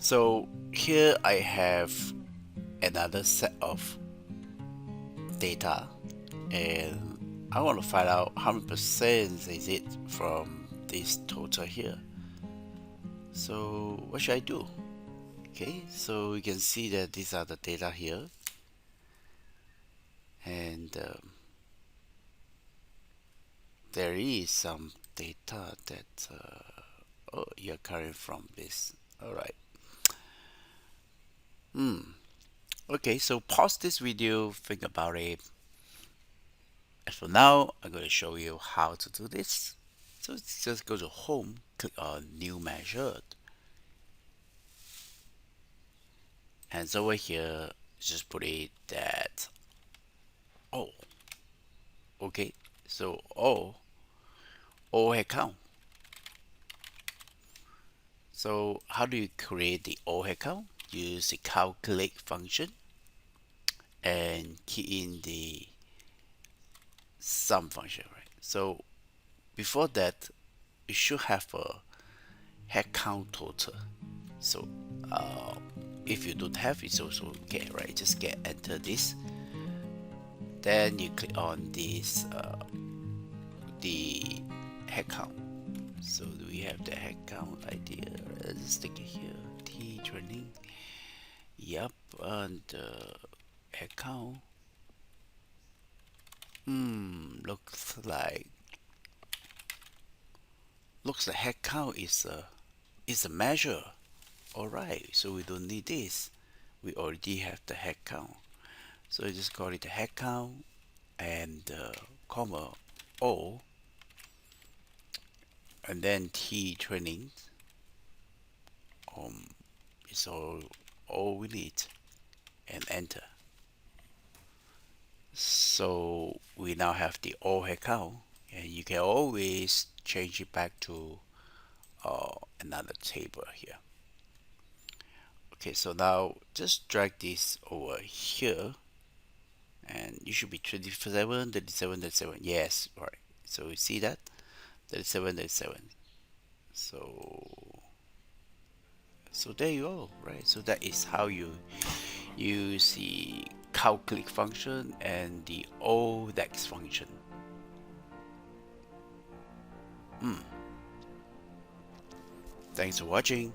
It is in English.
So here I have another set of data, and I want to find out how many percent is it from this total here. So what should I do? Okay, so you can see that these are the data here, and there is some data that oh, you're carrying from this. All right. Okay, so pause this video, think about it. As for now, I'm going to show you how to do this. So just go to home, click on new measured, and so over here, just put it that oh, okay. So O head count. So how do you create the O head count? Use the calculate function and key in the sum function, right? So before that, you should have a head count total. So uh, if you don't have, it's also okay, right? Just get enter this, then you click on this the head count. So do we have the head count idea? Let's stick it here, T training. Yep, and head count. Looks like head count is a measure. All right, so we don't need this. We already have the head count. So just call it the head count and comma O, and then T training. It's all we need, and enter. So we now have the O head count, and you can always change it back to another table here. Okay, so now just drag this over here, and you should be 27, 37, 37. Yes, right. So you see that 37, 37. So there you go, right? So that is how you use the calculate function and the ODEX function. Thanks for watching.